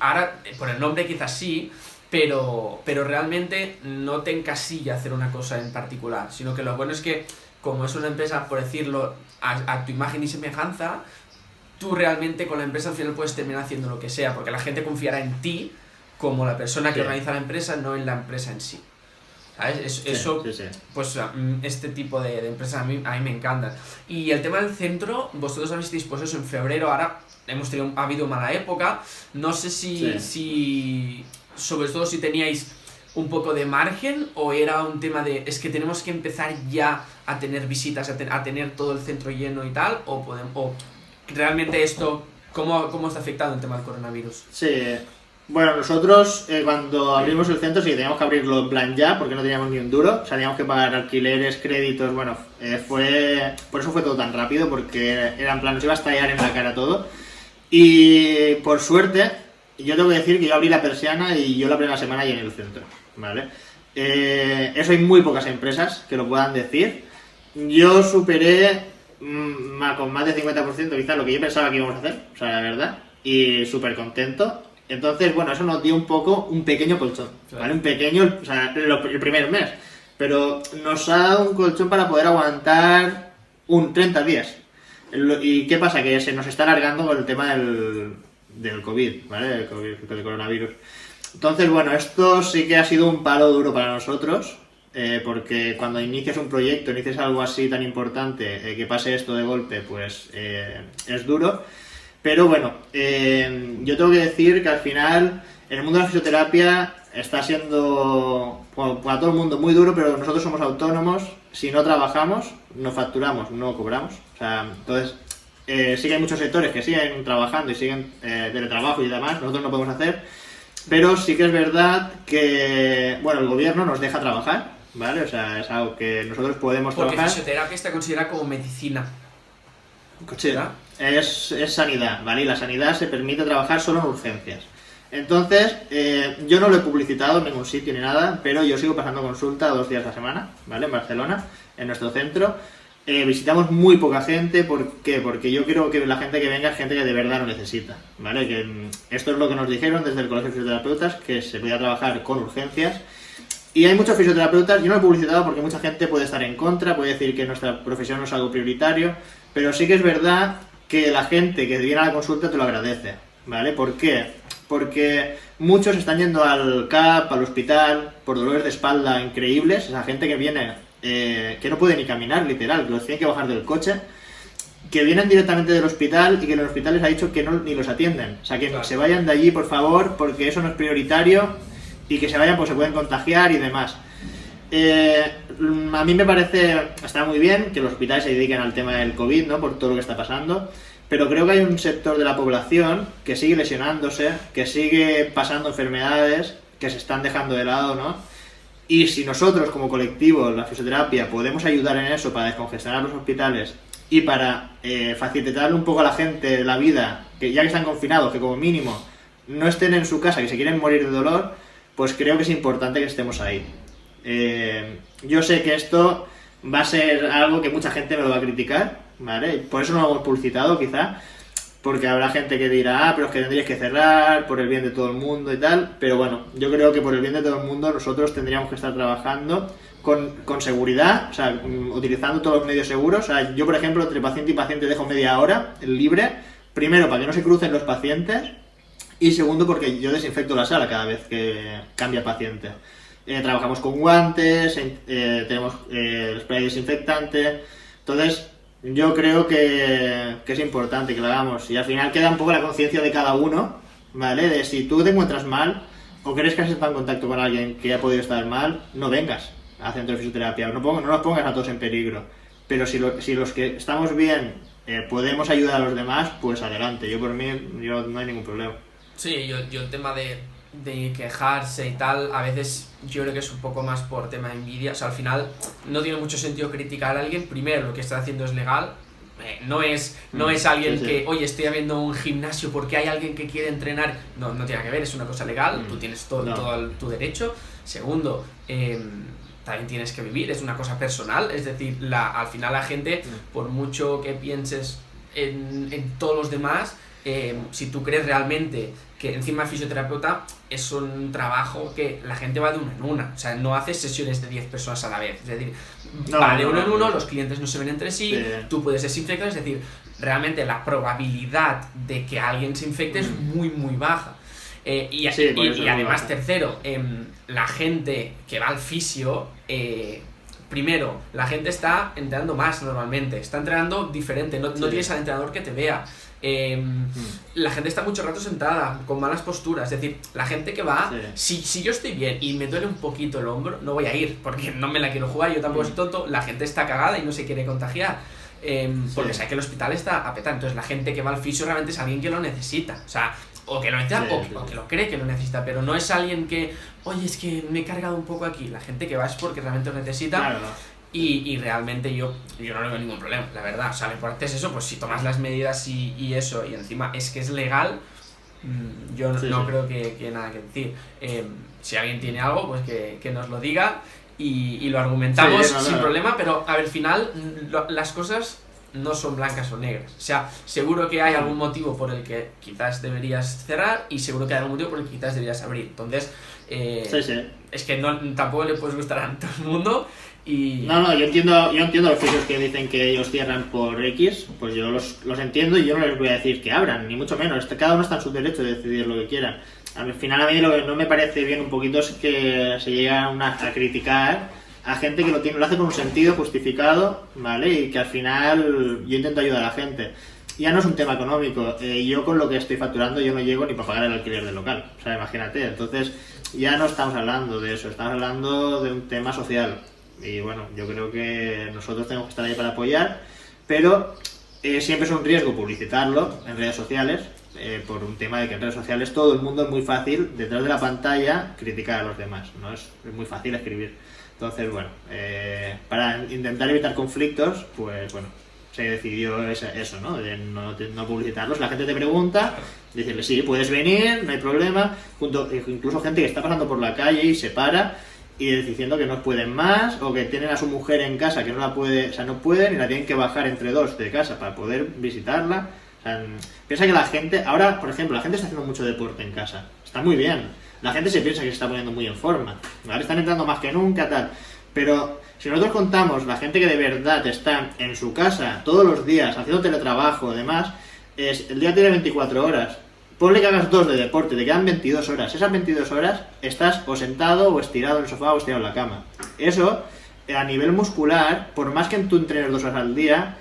ahora por el nombre quizás sí, pero realmente no te encasilla hacer una cosa en particular, sino que lo bueno es que, como es una empresa, por decirlo, a tu imagen y semejanza, tú realmente con la empresa al final puedes terminar haciendo lo que sea, porque la gente confiará en ti como la persona que organiza la empresa, no en la empresa en sí. ¿Sabes? Eso, pues este tipo de empresas a mí me encantan. Y el tema del centro, vosotros habéis dispuesto eso en febrero, ahora ha habido mala época, no sé si sobre todo si teníais un poco de margen, o era un tema de, es que tenemos que empezar ya a tener visitas, a tener todo el centro lleno y tal, o realmente esto, ¿cómo está afectando el tema del coronavirus? Sí, bueno, nosotros cuando abrimos el centro sí teníamos que abrirlo en plan ya, porque no teníamos ni un duro, o sea, teníamos que pagar alquileres, créditos, bueno, por eso fue todo tan rápido, porque era en plan, nos iba a estallar en la cara todo. Y por suerte, yo tengo que decir que yo abrí la persiana y yo la primera semana llené el centro, ¿vale? Eso hay muy pocas empresas que lo puedan decir. Yo superé con más de 50% quizás lo que yo pensaba que íbamos a hacer, o sea, la verdad, y súper contento. Entonces, bueno, eso nos dio un pequeño colchón, ¿vale? Un pequeño, o sea, el primer mes, pero nos ha dado un colchón para poder aguantar 30 días. ¿Y qué pasa? Que se nos está alargando con el tema del COVID, ¿vale? Del coronavirus. Entonces, bueno, esto sí que ha sido un palo duro para nosotros, porque cuando inicias un proyecto, inicias algo así tan importante, que pase esto de golpe, pues es duro. Pero bueno, yo tengo que decir que al final en el mundo de la fisioterapia está siendo para todo el mundo muy duro, pero nosotros somos autónomos. Si no trabajamos, no facturamos, no cobramos. O sea, entonces sí que hay muchos sectores que siguen trabajando y siguen teletrabajo y demás, nosotros no podemos hacer, pero sí que es verdad que, bueno, el gobierno nos deja trabajar, ¿vale? O sea, es algo que nosotros podemos trabajar. Porque fisioterapia está considerada como medicina. ¿Verdad? Es sanidad, ¿vale? Y la sanidad se permite trabajar solo en urgencias. Entonces, yo no lo he publicitado en ningún sitio ni nada, pero yo sigo pasando consulta 2 días a la semana, ¿vale? En Barcelona, en nuestro centro. Visitamos muy poca gente. ¿Por qué? Porque yo quiero que la gente que venga es gente que de verdad lo necesita, ¿vale? Que esto es lo que nos dijeron desde el Colegio de Fisioterapeutas, que se podía trabajar con urgencias. Y hay muchos fisioterapeutas, yo no lo he publicitado porque mucha gente puede estar en contra, puede decir que nuestra profesión no es algo prioritario, pero sí que es verdad que la gente que viene a la consulta te lo agradece, ¿vale? ¿Por qué? Porque muchos están yendo al CAP, al hospital, por dolores de espalda increíbles, esa gente que viene, que no puede ni caminar, literal, que los tienen que bajar del coche, que vienen directamente del hospital y que el hospital les ha dicho que no ni los atienden. O sea, que se vayan de allí, por favor, porque eso no es prioritario, y que se vayan pues se pueden contagiar y demás. A mí me parece, está muy bien que los hospitales se dediquen al tema del COVID, ¿no? Por todo lo que está pasando, pero creo que hay un sector de la población que sigue lesionándose, que sigue pasando enfermedades, que se están dejando de lado, ¿no? Y si nosotros como colectivo, la fisioterapia, podemos ayudar en eso para descongestionar los hospitales y para facilitarle un poco a la gente la vida, que ya que están confinados, que como mínimo no estén en su casa, que se quieren morir de dolor, pues creo que es importante que estemos ahí. Yo sé que esto va a ser algo que mucha gente me lo va a criticar, ¿vale? Por eso no lo hemos publicitado, quizá, porque habrá gente que dirá, pero es que tendríais que cerrar por el bien de todo el mundo y tal, pero bueno, yo creo que por el bien de todo el mundo nosotros tendríamos que estar trabajando con seguridad, o sea, utilizando todos los medios seguros. O sea, yo, por ejemplo, entre paciente y paciente dejo media hora libre, primero para que no se crucen los pacientes y segundo porque yo desinfecto la sala cada vez que cambia paciente. Trabajamos con guantes, tenemos spray desinfectante, entonces yo creo que es importante que lo hagamos y al final queda un poco la conciencia de cada uno, ¿vale? De si tú te encuentras mal o crees que has estado en contacto con alguien que ha podido estar mal, no vengas al centro de fisioterapia, no los pongas a todos en peligro, pero si los que estamos bien podemos ayudar a los demás, pues adelante, yo por mí no hay ningún problema. Sí, yo el tema de quejarse y tal, a veces yo creo que es un poco más por tema de envidia. O sea, al final no tiene mucho sentido criticar a alguien. Primero, lo que está haciendo es legal. No es alguien que, oye, estoy abriendo un gimnasio porque hay alguien que quiere entrenar. No tiene nada que ver, es una cosa legal. Tú tienes todo tu derecho. Segundo, también tienes que vivir, es una cosa personal. Es decir, al final la gente, por mucho que pienses en todos los demás, si tú crees realmente que encima fisioterapeuta es un trabajo que la gente va de una en una, o sea, no haces sesiones de 10 personas a la vez, es decir, va de uno en uno, los clientes no se ven entre sí, tú puedes desinfectar, es decir, realmente la probabilidad de que alguien se infecte es muy muy baja. Y además, tercero, la gente que va al fisio, primero, la gente está entrenando más normalmente, está entrenando diferente, no tienes al entrenador que te vea. La gente está mucho rato sentada, con malas posturas, es decir, la gente que va, si yo estoy bien y me duele un poquito el hombro, no voy a ir, porque no me la quiero jugar, yo tampoco soy tonto, la gente está cagada y no se quiere contagiar, porque sabe que el hospital está a petar, entonces la gente que va al fisio realmente es alguien que lo necesita, o sea, o que lo necesita o que lo cree que lo necesita, pero no es alguien que, oye, es que me he cargado un poco aquí, la gente que va es porque realmente lo necesita. Claro. Y realmente yo no le veo ningún problema, la verdad. O sea, lo importante es eso, pues si tomas las medidas y eso, y encima es que es legal, yo no creo que nada que decir. Si alguien tiene algo, pues que nos lo diga y lo argumentamos sin problema, pero al final las cosas no son blancas o negras. O sea, seguro que hay algún motivo por el que quizás deberías cerrar y seguro que hay algún motivo por el que quizás deberías abrir. Entonces, es que tampoco le puedes gustar a todo el mundo. No, yo entiendo los fisios que dicen que ellos cierran por X, pues yo los entiendo y yo no les voy a decir que abran, ni mucho menos. Cada uno está en su derecho de decidir lo que quieran. Al final, a mí lo que no me parece bien un poquito es que se llega a criticar a gente que lo hace con un sentido justificado, ¿vale? Y que al final yo intento ayudar a la gente. Ya no es un tema económico, yo con lo que estoy facturando yo no llego ni para pagar el alquiler del local, o sea, imagínate. Entonces ya no estamos hablando de eso, estamos hablando de un tema social. Y bueno, yo creo que nosotros tenemos que estar ahí para apoyar, pero siempre es un riesgo publicitarlo en redes sociales, por un tema de que en redes sociales todo el mundo es muy fácil, detrás de la pantalla, criticar a los demás, ¿no? Es muy fácil escribir. Entonces, bueno, para intentar evitar conflictos, pues bueno, se decidió eso, ¿no? De no publicitarlos. La gente te pregunta, decirle, sí, puedes venir, no hay problema, incluso gente que está pasando por la calle y se para y diciendo que no pueden más, o que tienen a su mujer en casa que no la puede, o sea, no pueden y la tienen que bajar entre dos de casa para poder visitarla. O sea, piensa que la gente, ahora, por ejemplo, la gente está haciendo mucho deporte en casa, está muy bien, la gente se piensa que se está poniendo muy en forma, ¿vale? Están entrando más que nunca, tal, pero si nosotros contamos la gente que de verdad está en su casa todos los días haciendo teletrabajo, además, el día tiene 24 horas. Ponle que hagas 2 de deporte, te quedan 22 horas. Esas 22 horas estás o sentado o estirado en el sofá o estirado en la cama. Eso, a nivel muscular, por más que tú entrenes 2 horas al día,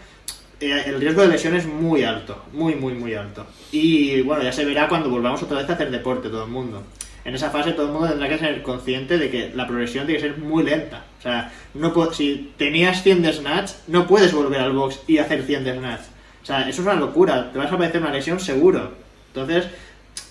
el riesgo de lesión es muy alto, muy, muy, muy alto. Y bueno, ya se verá cuando volvamos otra vez a hacer deporte todo el mundo. En esa fase todo el mundo tendrá que ser consciente de que la progresión tiene que ser muy lenta. O sea, si tenías 100 de snatch, no puedes volver al box y hacer 100 de snatch. O sea, eso es una locura, te vas a padecer una lesión seguro. Entonces,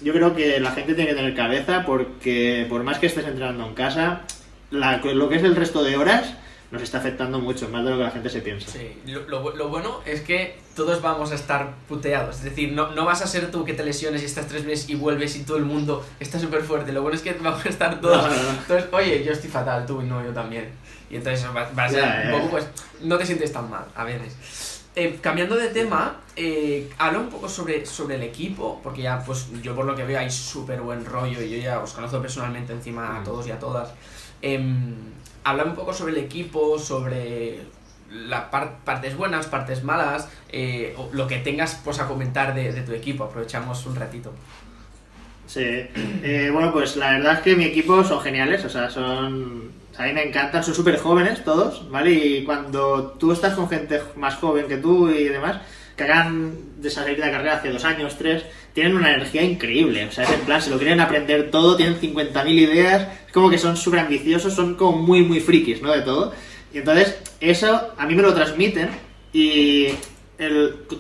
yo creo que la gente tiene que tener cabeza porque por más que estés entrenando en casa, lo que es el resto de horas nos está afectando mucho, más de lo que la gente se piensa. Sí, lo bueno es que todos vamos a estar puteados, es decir, no vas a ser tú que te lesiones y estás 3 meses y vuelves y todo el mundo está súper fuerte, lo bueno es que vamos a estar todos, No. entonces, oye, yo estoy fatal, tú no, yo también, y entonces va a ser un poco, pues, no te sientes tan mal, a veces. Cambiando de tema, habla un poco sobre el equipo, porque ya, pues, yo por lo que veo hay súper buen rollo y yo ya os conozco personalmente encima a todos y a todas. Habla un poco sobre el equipo, sobre las partes buenas, partes malas, o lo que tengas pues a comentar de tu equipo. Aprovechamos un ratito. Sí, bueno, pues la verdad es que mi equipo son geniales, o sea, a mí me encantan, son súper jóvenes todos, ¿vale? Y cuando tú estás con gente más joven que tú y demás, que hagan de salir de la carrera hace 2 años, 3, tienen una energía increíble, o sea, es en plan, se lo quieren aprender todo, tienen 50.000 ideas, es como que son súper ambiciosos, son como muy, muy frikis, ¿no? De todo. Y entonces, eso a mí me lo transmiten y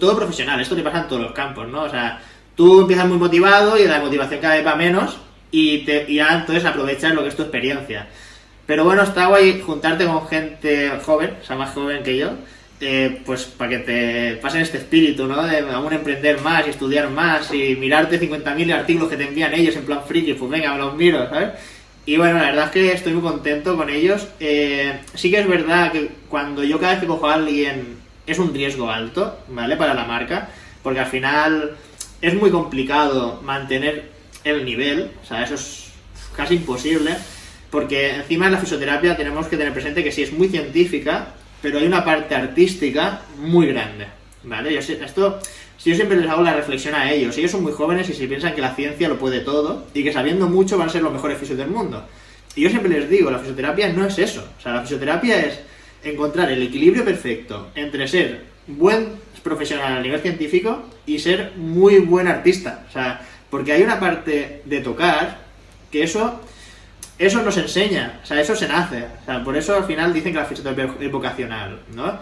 todo profesional, esto le pasa en todos los campos, ¿no? O sea, tú empiezas muy motivado y la motivación cada vez va menos y ya entonces aprovechas lo que es tu experiencia. Pero bueno, está guay juntarte con gente joven, o sea, más joven que yo, pues para que te pasen este espíritu, ¿no? De aún emprender más y estudiar más y mirarte 50.000 artículos que te envían ellos en plan friki, pues venga, me los miro, ¿sabes? Y bueno, la verdad es que estoy muy contento con ellos. Sí que es verdad que cuando yo cada vez que cojo a alguien es un riesgo alto, ¿vale? Para la marca, porque al final es muy complicado mantener el nivel, o sea, eso es casi imposible, porque encima en la fisioterapia tenemos que tener presente que sí es muy científica, pero hay una parte artística muy grande, ¿vale? Yo siempre les hago la reflexión a ellos. Ellos son muy jóvenes y se piensan que la ciencia lo puede todo y que sabiendo mucho van a ser los mejores fisios del mundo. Y yo siempre les digo, la fisioterapia no es eso. O sea, la fisioterapia es encontrar el equilibrio perfecto entre ser buen profesional a nivel científico y ser muy buen artista. O sea, porque hay una parte de tocar que eso nos enseña, o sea, eso se nace. O sea, por eso al final dicen que la fisioterapia es vocacional, ¿no?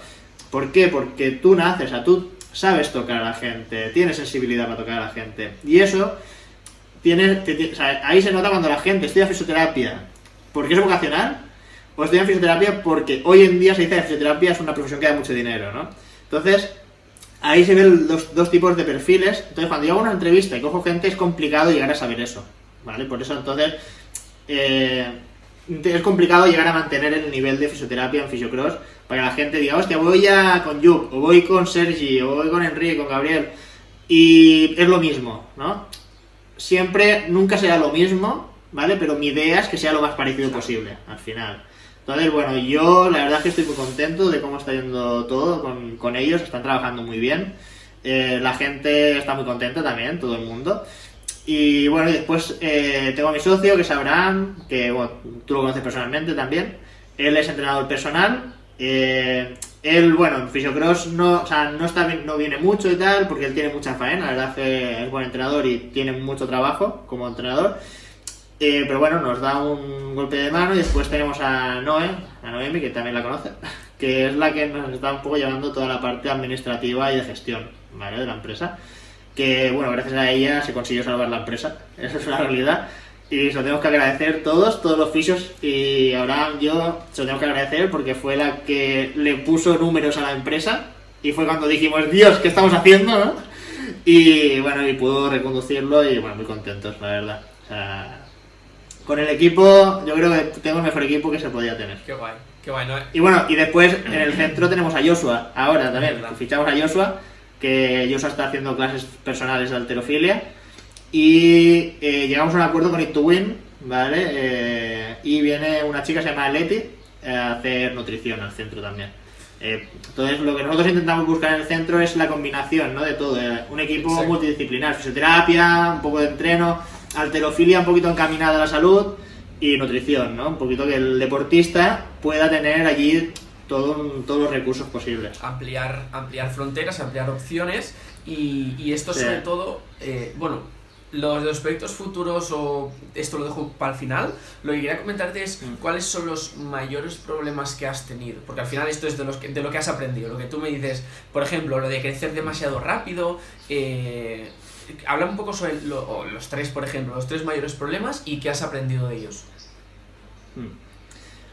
¿Por qué? Porque tú naces, o sea, tú sabes tocar a la gente, tienes sensibilidad para tocar a la gente. Y eso, o sea, ahí se nota cuando la gente estudia fisioterapia porque es vocacional, o estudia fisioterapia porque hoy en día se dice que la fisioterapia es una profesión que da mucho dinero, ¿no? Entonces, ahí se ven los dos tipos de perfiles. Entonces, cuando yo hago una entrevista y cojo gente, es complicado llegar a saber eso, ¿vale? Por eso, entonces, es complicado llegar a mantener el nivel de fisioterapia en Fisiocross para que la gente diga, hostia, voy ya con Yup, o voy con Sergi, o voy con Enrique, con Gabriel, y es lo mismo, ¿no? Siempre, nunca será lo mismo, ¿vale? Pero mi idea es que sea lo más parecido posible, al final. Entonces, bueno, yo la verdad es que estoy muy contento de cómo está yendo todo con ellos, están trabajando muy bien, la gente está muy contenta también, todo el mundo. Y bueno, y después tengo a mi socio, que es Abraham, que bueno, tú lo conoces personalmente también. Él es entrenador personal. Él, bueno, en Fisiocross no viene mucho y tal, porque él tiene mucha faena, la verdad es que es buen entrenador y tiene mucho trabajo como entrenador. Pero bueno, nos da un golpe de mano. Y después tenemos a Noemi, que también la conoce, que es la que nos está un poco llevando toda la parte administrativa y de gestión, ¿vale? De la empresa. Que bueno, gracias a ella se consiguió salvar la empresa, eso es una realidad y se lo tenemos que agradecer todos los fisios, y ahora yo se lo tengo que agradecer porque fue la que le puso números a la empresa y fue cuando dijimos, Dios, ¿qué estamos haciendo?, ¿no? Y bueno, y pudo reconducirlo y bueno, muy contentos, la verdad. O sea, con el equipo yo creo que tengo el mejor equipo que se podía tener. Qué guay, ¿no? Y bueno, y después en el centro tenemos a Joshua, ahora también, fichamos a Joshua, que Joshua está haciendo clases personales de halterofilia y llegamos a un acuerdo con It to Win, ¿vale? Y viene una chica que se llama Leti a hacer nutrición al centro también. Entonces lo que nosotros intentamos buscar en el centro es la combinación, ¿no? De todo, un equipo Exacto. multidisciplinar, fisioterapia, un poco de entreno, halterofilia un poquito encaminada a la salud y nutrición, ¿no? Un poquito que el deportista pueda tener allí todos los recursos posibles. Ampliar fronteras, ampliar opciones y esto Sí. sobre todo, bueno, los proyectos futuros, o esto lo dejo para el final, lo que quería comentarte es cuáles son los mayores problemas que has tenido, porque al final esto es de lo que has aprendido, lo que tú me dices, por ejemplo, lo de crecer demasiado rápido. Habla un poco sobre los tres, por ejemplo, los tres mayores problemas y qué has aprendido de ellos.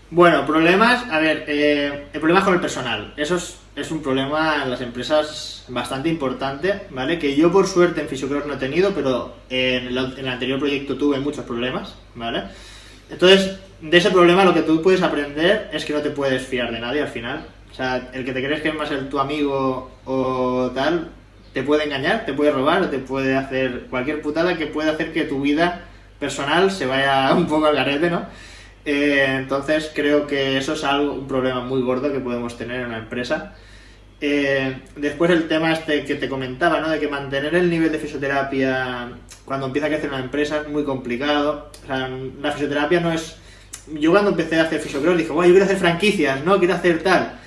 Bueno, problemas, a ver, el problema es con el personal. Eso es un problema en las empresas bastante importante, ¿vale? Que yo por suerte en Physiocross no he tenido, pero en el anterior proyecto tuve muchos problemas, ¿vale? Entonces, de ese problema lo que tú puedes aprender es que no te puedes fiar de nadie al final. O sea, el que te crees que es más tu amigo o tal, te puede engañar, te puede robar, o te puede hacer cualquier putada que puede hacer que tu vida personal se vaya un poco al garete, ¿no? Entonces creo que eso es un problema muy gordo que podemos tener en la empresa. Después el tema este que te comentaba, ¿no? De que mantener el nivel de fisioterapia cuando empieza a crecer una empresa es muy complicado. O sea, la fisioterapia no es... Yo cuando empecé a hacer Physiocross dije, bueno, yo quiero hacer franquicias, ¿no? Quiero hacer tal.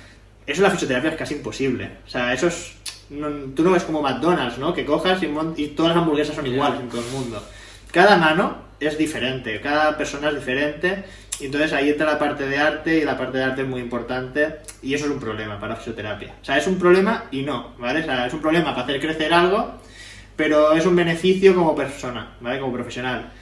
Eso en la fisioterapia es casi imposible. O sea, eso es... tú no ves como McDonald's, ¿no? Que cojas y todas las hamburguesas son iguales en todo el mundo. Cada mano es diferente, cada persona es diferente. Y entonces ahí entra la parte de arte, y la parte de arte es muy importante, y eso es un problema para la fisioterapia. O sea, es un problema y no, ¿vale? O sea, es un problema para hacer crecer algo, pero es un beneficio como persona, ¿vale? Como profesional.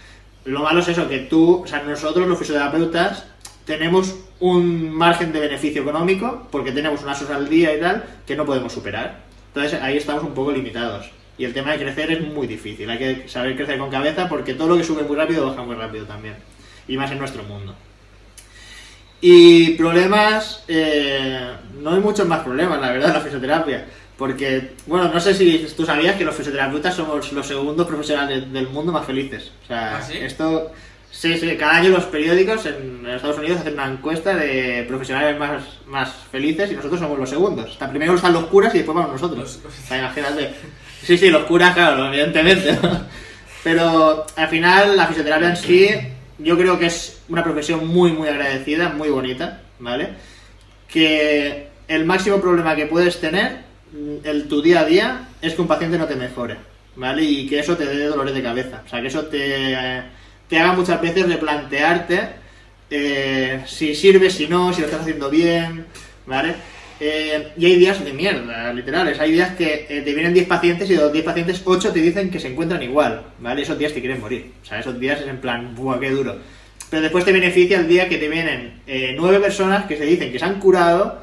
Lo malo es eso, que o sea, nosotros los fisioterapeutas tenemos un margen de beneficio económico, porque tenemos unas horas al día y tal, que no podemos superar. Entonces ahí estamos un poco limitados. Y el tema de crecer es muy difícil, hay que saber crecer con cabeza, porque todo lo que sube muy rápido baja muy rápido también. Y más en nuestro mundo. Y problemas, no hay muchos más problemas, la verdad, en la fisioterapia. Porque, bueno, no sé si tú sabías que los fisioterapeutas somos los segundos profesionales del mundo más felices. O sea, ¿Ah, sí? Esto... Sí, cada año los periódicos en Estados Unidos hacen una encuesta de profesionales más felices, y nosotros somos los segundos. Hasta primero están los curas y después vamos nosotros. O sea, imagínate. Sí, los curas, claro, evidentemente. Pero al final la fisioterapia en sí... Yo creo que es una profesión muy, muy agradecida, muy bonita, ¿vale? Que el máximo problema que puedes tener en tu día a día es que un paciente no te mejore, ¿vale? Y que eso te dé dolores de cabeza. O sea, que eso te haga muchas veces replantearte si sirve, si no, si lo estás haciendo bien, ¿vale? Y hay días de mierda, literales. Hay días que te vienen 10 pacientes y de los 10 pacientes 8 te dicen que se encuentran igual, ¿vale? Esos días te quieren morir. O sea, esos días es en plan, ¡buah, qué duro! Pero después te beneficia el día que te vienen 9 personas que se dicen que se han curado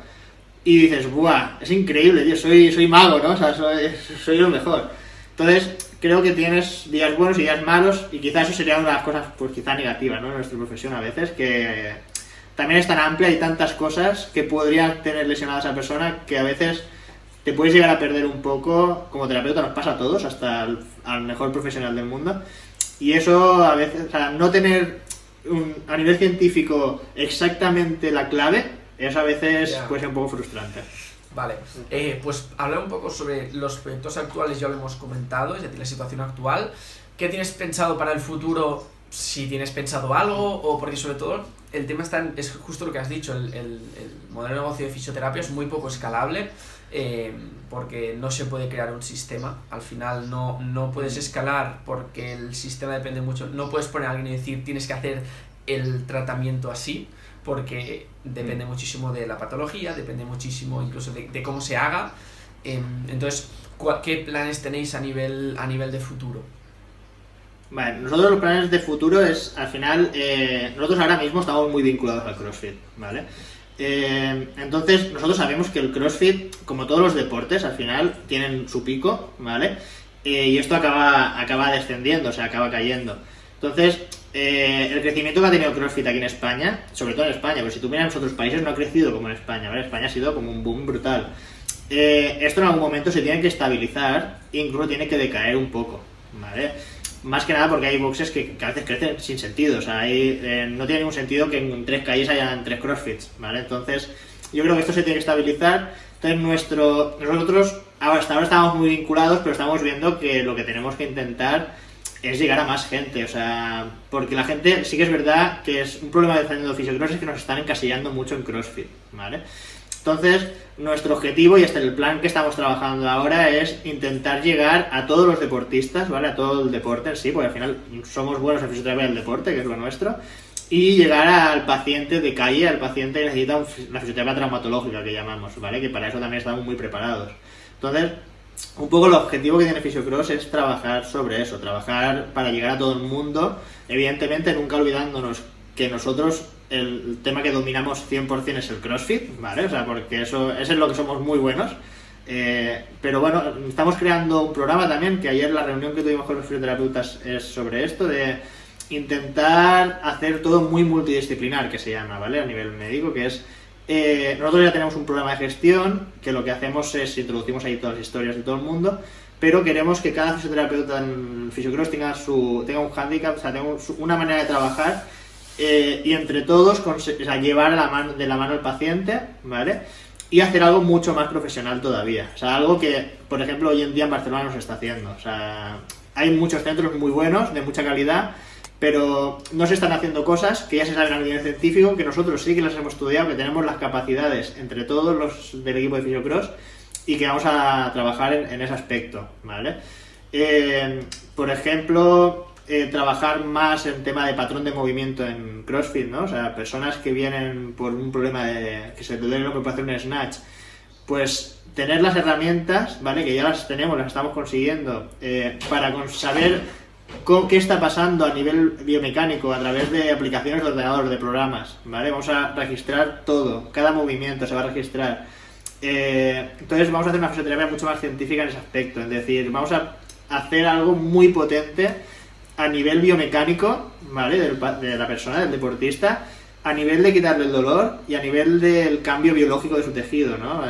y dices, ¡buah! Es increíble, tío, soy mago, ¿no? O sea, soy lo mejor. Entonces, creo que tienes días buenos y días malos, y quizás eso sería una de las cosas, pues quizá negativas, ¿no? En nuestra profesión a veces, que... También es tan amplia y tantas cosas que podrían tener lesionada a esa persona, que a veces te puedes llegar a perder un poco. Como terapeuta nos pasa a todos, hasta al mejor profesional del mundo. Y eso a veces, o sea, no tener a nivel científico exactamente la clave, eso a veces puede ser un poco frustrante. Vale, pues hablar un poco sobre los proyectos actuales, ya lo hemos comentado, es decir, la situación actual. ¿Qué tienes pensado para el futuro? Si tienes pensado algo, o porque sobre todo el tema es justo lo que has dicho, el modelo de negocio de fisioterapia es muy poco escalable, porque no se puede crear un sistema. Al final no puedes escalar porque el sistema depende mucho. No puedes poner a alguien y decir tienes que hacer el tratamiento así, porque depende muchísimo de la patología, depende muchísimo incluso de cómo se haga. Entonces, ¿qué planes tenéis a nivel de futuro? Vale, nosotros los planes de futuro es, al final, nosotros ahora mismo estamos muy vinculados al CrossFit, ¿vale? Entonces, nosotros sabemos que el CrossFit, como todos los deportes, al final tienen su pico, ¿vale? Y esto acaba descendiendo, o sea, acaba cayendo. Entonces, el crecimiento que ha tenido CrossFit aquí en España, sobre todo en España, pero si tú miras en otros países no ha crecido como en España, ¿vale? España ha sido como un boom brutal. Esto en algún momento se tiene que estabilizar, incluso tiene que decaer un poco, ¿vale? Más que nada porque hay boxes que a veces crecen sin sentido, o sea, no tiene ningún sentido que en 3 calles hayan 3 CrossFits, ¿vale? Entonces, yo creo que esto se tiene que estabilizar. Entonces, nosotros hasta ahora estamos muy vinculados, pero estamos viendo que lo que tenemos que intentar es llegar a más gente, o sea, porque la gente, sí que es verdad que es un problema de Fisiocross, es que nos están encasillando mucho en CrossFit, ¿vale? Entonces, nuestro objetivo y el plan que estamos trabajando ahora es intentar llegar a todos los deportistas, ¿vale? A todo el deporte en sí, porque al final somos buenos en fisioterapia del deporte, que es lo nuestro, y llegar al paciente de calle, al paciente que necesita la fisioterapia traumatológica, que llamamos, ¿vale? Que para eso también estamos muy preparados. Entonces, un poco el objetivo que tiene Fisiocross es trabajar sobre eso, trabajar para llegar a todo el mundo, evidentemente nunca olvidándonos que nosotros el tema que dominamos 100% es el CrossFit, ¿vale? O sea, porque eso es en lo que somos muy buenos. Pero bueno, estamos creando un programa también, que ayer la reunión que tuvimos con los fisioterapeutas es sobre esto, de intentar hacer todo muy multidisciplinar, que se llama, ¿vale? A nivel médico, que es... nosotros ya tenemos un programa de gestión, que lo que hacemos es introducimos ahí todas las historias de todo el mundo, pero queremos que cada fisioterapeuta en Fisiocross tenga un hándicap, o sea, tenga una manera de trabajar, y entre todos llevar de la mano al paciente, ¿vale? Y hacer algo mucho más profesional todavía. O sea, algo que, por ejemplo, hoy en día en Barcelona no se está haciendo. O sea, hay muchos centros muy buenos, de mucha calidad, pero no se están haciendo cosas que ya se saben a nivel científico, que nosotros sí que las hemos estudiado, que tenemos las capacidades entre todos los del equipo de Fisiocross y que vamos a trabajar en ese aspecto, ¿vale? Por ejemplo... trabajar más en tema de patrón de movimiento en CrossFit, ¿no? O sea, personas que vienen por un problema de que se te duele para hacer un snatch, pues tener las herramientas, ¿vale? Que ya las tenemos, las estamos consiguiendo, para saber qué está pasando a nivel biomecánico a través de aplicaciones de ordenador, de programas, ¿vale? Vamos a registrar todo, cada movimiento se va a registrar. Entonces vamos a hacer una fisioterapia mucho más científica en ese aspecto, es decir, vamos a hacer algo muy potente a nivel biomecánico, ¿vale? De la persona, del deportista, a nivel de quitarle el dolor y a nivel del cambio biológico de su tejido, ¿no?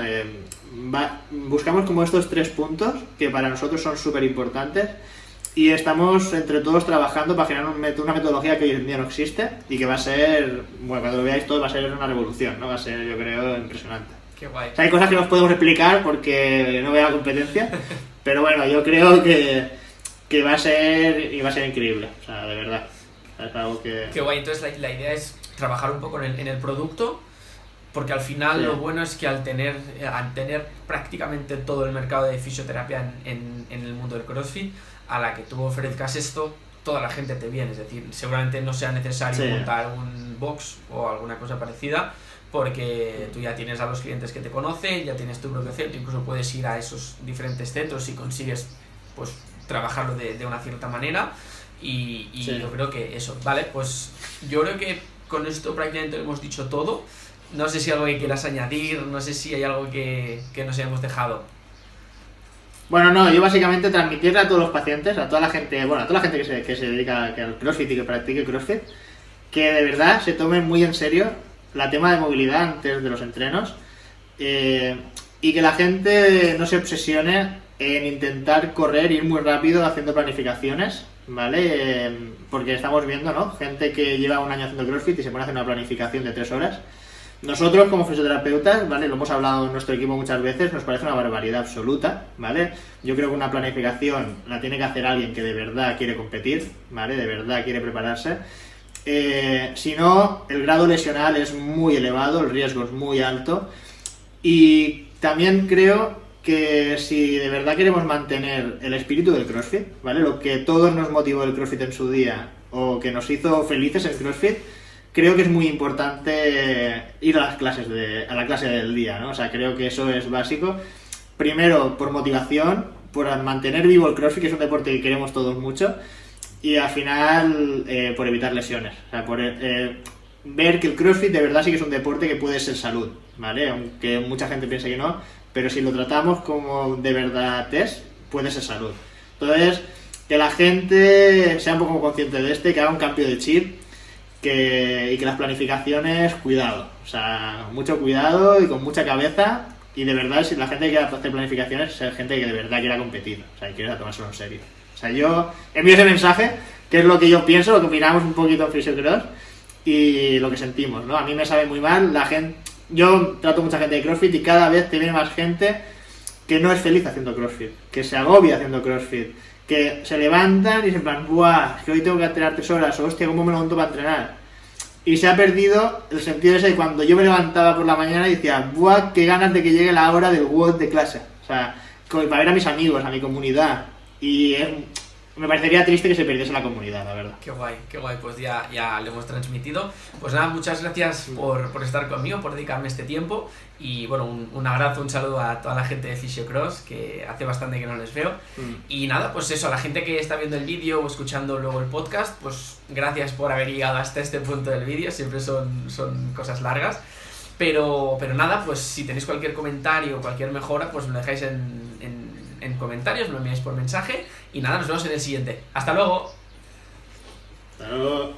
Buscamos como estos 3 puntos que para nosotros son súper importantes y estamos entre todos trabajando para generar una metodología que hoy en día no existe y que va a ser, bueno, cuando lo veáis todo va a ser una revolución, ¿no? Va a ser, yo creo, impresionante. Qué guay. O sea, hay cosas que no os podemos explicar porque no veo la competencia, pero bueno, yo creo que va a ser increíble, o sea, de verdad. Es algo que... Qué guay, entonces la idea es trabajar un poco en el producto, porque al final lo bueno es que al tener prácticamente todo el mercado de fisioterapia en el mundo del CrossFit, a la que tú ofrezcas esto, toda la gente te viene, es decir, seguramente no sea necesario montar un box o alguna cosa parecida, porque tú ya tienes a los clientes que te conocen, ya tienes tu propio centro, incluso puedes ir a esos diferentes centros si consigues, pues, trabajarlo de una cierta manera y yo creo que eso, vale, pues yo creo que con esto prácticamente lo hemos dicho todo. No sé si hay algo que quieras añadir, no sé si hay algo que nos hayamos dejado. Bueno, no, yo básicamente transmitirle a todos los pacientes, a toda la gente, bueno, a toda la gente que se dedica al CrossFit y que practique CrossFit, que de verdad se tomen muy en serio la tema de movilidad antes de los entrenos, y que la gente no se obsesione en intentar correr, ir muy rápido haciendo planificaciones, ¿vale? Porque estamos viendo, ¿no? Gente que lleva un año haciendo CrossFit y se pone a hacer una planificación de 3 horas. Nosotros como fisioterapeutas, ¿vale? Lo hemos hablado en nuestro equipo muchas veces, nos parece una barbaridad absoluta, ¿vale? Yo creo que una planificación la tiene que hacer alguien que de verdad quiere competir, ¿vale? De verdad quiere prepararse. Si no, el grado lesional es muy elevado, el riesgo es muy alto y también creo que si de verdad queremos mantener el espíritu del CrossFit, ¿vale? Lo que todos nos motivó el CrossFit en su día o que nos hizo felices en CrossFit, creo que es muy importante ir a la clase del día, ¿no? O sea, creo que eso es básico. Primero, por motivación, por mantener vivo el CrossFit, que es un deporte que queremos todos mucho, y al final, por evitar lesiones. O sea, por ver que el CrossFit de verdad sí que es un deporte que puede ser salud, ¿vale? Aunque mucha gente piensa que no, pero si lo tratamos como de verdad es, puede ser salud. Entonces, que la gente sea un poco consciente de que haga un cambio de chip, y que las planificaciones, cuidado, o sea, mucho cuidado y con mucha cabeza, y de verdad, si la gente quiere hacer planificaciones, es gente que de verdad quiera competir, o sea, y quiera tomárselo en serio. O sea, yo envío ese mensaje, que es lo que yo pienso, lo que opinamos un poquito en Fisiocross, y lo que sentimos, ¿no? A mí me sabe muy mal, la gente... Yo trato mucha gente de CrossFit y cada vez te viene más gente que no es feliz haciendo CrossFit, que se agobia haciendo CrossFit, que se levantan y se en plan, ¡buah! Es que hoy tengo que entrenar 3 horas, o hostia, ¿cómo me levanto para entrenar? y se ha perdido el sentido ese de cuando yo me levantaba por la mañana y decía, ¡buah, qué ganas de que llegue la hora del WOD de clase! O sea, para ver a mis amigos, a mi comunidad. Y me parecería triste que se perdiese la comunidad, la verdad. Qué guay, pues ya lo hemos transmitido. Pues nada, muchas gracias por estar conmigo, por dedicarme este tiempo. Y bueno, un abrazo, un saludo a toda la gente de Fisiocross, que hace bastante que no les veo. Y nada, pues eso, a la gente que está viendo el vídeo o escuchando luego el podcast, pues gracias por haber llegado hasta este punto del vídeo, siempre son cosas largas. Pero nada, pues si tenéis cualquier comentario o cualquier mejora, pues me lo dejáis en comentarios, me lo enviáis por mensaje. Y nada, nos vemos en el siguiente. ¡Hasta luego! Hasta luego.